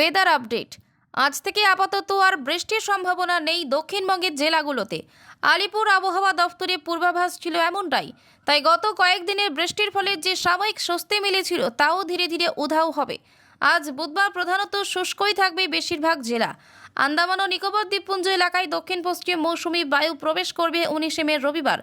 Weather update. আজ থেকে আপাতত আর বৃষ্টির সম্ভাবনা নেই দক্ষিণবঙ্গের জেলাগুলোতে। আলিপুর আবহাওয়া দফতরের পূর্বাভাস ছিল এমনটাই। তাই গত কয়েকদিনের বৃষ্টির ফলে যে সাময়িক স্বস্তি মিলেছিল তাও ধীরে ধীরে উধাও হবে। আজ বুধবার প্রধানত শুষ্কই থাকবে বেশিরভাগ জেলা। আন্দামান ও নিকোবর দ্বীপপুঞ্জ এলাকায় দক্ষিণ পশ্চিম মৌসুমি বায়ু প্রবেশ করবে 19 মে রবিবার।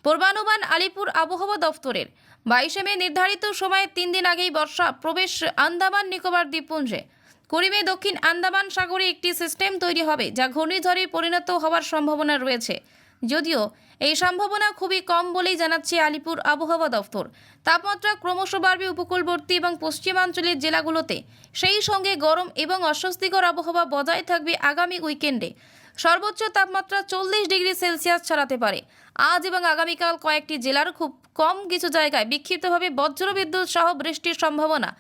পূর্বানুমান আলিপুর আবহাওয়া দফতরের 22 মে নির্ধারিত সময়ে 3 দিন আগেই বর্ষা প্রবেশ আন্দামান নিকোবর দ্বীপপুঞ্জে। 20 মে দক্ষিণ আন্দামান সাগরে একটি সিস্টেম তৈরি হবে যা ঘূর্ণিঝড়ে পরিণত হওয়ার সম্ভাবনা রয়েছে, যদিও এই সম্ভাবনা খুবই কম বলেই জানাচ্ছে আলিপুর আবহাওয়া দফতর। তাপমাত্রা ক্রমশ বাড়বে উপকূলবর্তী এবং পশ্চিমাঞ্চলের জেলাগুলোতে। সেই সঙ্গে গরম এবং অস্বস্তিকর আবহাওয়া বজায় থাকবে আগামী উইকেন্ডে। সর্বোচ্চ তাপমাত্রা 40 ডিগ্রি সেলসিয়াস ছাড়াতে পারে। আজ এবং আগামীকাল কয়েকটি জেলার খুব কম কিছু জায়গায় বিক্ষিপ্তভাবে বজ্রবিদ্যুৎ সহ বৃষ্টির সম্ভাবনা।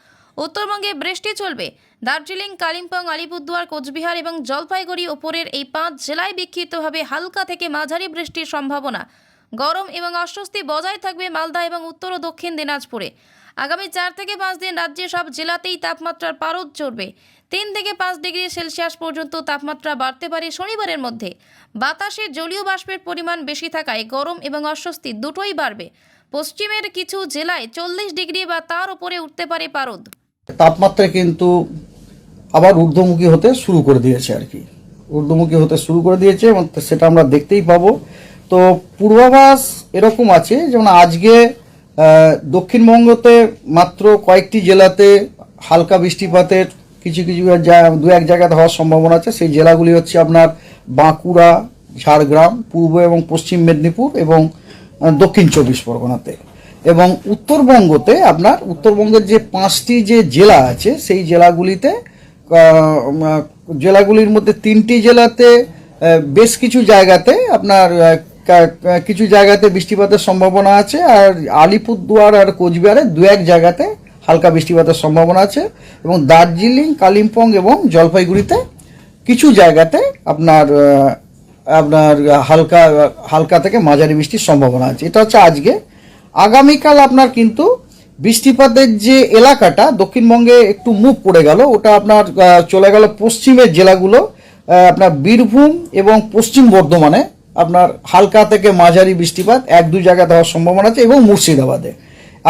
উত্তরবঙ্গে বৃষ্টি চলবে। দার্জিলিং, কালিম্পং, আলিপুরদুয়ার, কোচবিহার এবং জলপাইগুড়ি ওপরের এই 5 জেলায় বিক্ষিপ্তভাবে হালকা থেকে মাঝারি বৃষ্টির সম্ভাবনা। গরম এবং অস্বস্তি বজায় থাকবে মালদা এবং উত্তর ও দক্ষিণ দিনাজপুরে। আগামী 4 থেকে 5 দিন রাজ্যের সব জেলাতেই তাপমাত্রার পারদ চড়বে। 3 থেকে 5 ডিগ্রি সেলসিয়াস পর্যন্ত তাপমাত্রা বাড়তে পারে শনিবারের মধ্যে। বাতাসে জলীয় বাষ্পের পরিমাণ বেশি থাকায় গরম এবং অস্বস্তি দুটোই বাড়বে। পশ্চিমের কিছু জেলায় 40 ডিগ্রি বা তার উপরে উঠতে পারে পারদ। তাপমাত্রা কিন্তু আবার ঊর্ধ্বমুখী হতে শুরু করে দিয়েছে আর কি, ঊর্ধ্বমুখী হতে শুরু করে দিয়েছে এবং সেটা আমরা দেখতেই পাবো। তো পূর্বাভাস এরকম আছে, যেমন আজকে দক্ষিণবঙ্গতে মাত্র কয়েকটি জেলাতে হালকা বৃষ্টিপাতের কিছু কিছু দু এক জায়গাতে হওয়ার সম্ভাবনা আছে। সেই জেলাগুলি হচ্ছে আপনার বাঁকুড়া, ঝাড়গ্রাম, পূর্ব এবং পশ্চিম মেদিনীপুর এবং দক্ষিণ 24 পরগনাতে। এবং উত্তরবঙ্গতে আপনার উত্তরবঙ্গের যে 5টি যে জেলা আছে সেই জেলাগুলির মধ্যে 3টি জেলাতে বেশ কিছু জায়গাতে আপনার কিছু জায়গাতে বৃষ্টিপাতের সম্ভাবনা আছে, আর আলিপুরদুয়ার আর কোচবিহারে 2-1 জায়গাতে হালকা বৃষ্টিপাতের সম্ভাবনা আছে। এবং দার্জিলিং, কালিম্পং এবং জলপাইগুড়িতে কিছু জায়গাতে আপনার হালকা থেকে মাঝারি বৃষ্টির সম্ভাবনা আছে। এটা হচ্ছে আজকে। আগামীকাল আপনার কিন্তু বৃষ্টিপাতের যে এলাকাটা দক্ষিণবঙ্গে একটু মুভ করে গেল, ওটা আপনার চলে গেল পশ্চিমের জেলাগুলো, আপনার বীরভূম এবং পশ্চিম বর্ধমানে আপনার হালকা থেকে মাঝারি বৃষ্টিপাত 1-2 জায়গাতে হওয়ার সম্ভাবনা আছে এবং মুর্শিদাবাদে।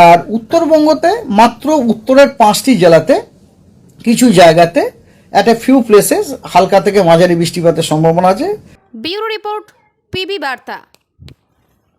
আর উত্তরবঙ্গতে মাত্র উত্তরের 5টি জেলাতে কিছু জায়গাতে এট এ ফিউ প্লেসেস হালকা থেকে মাঝারি বৃষ্টিপাতের সম্ভাবনা আছে। ব্যুরো রিপোর্ট, পিবি বার্তা।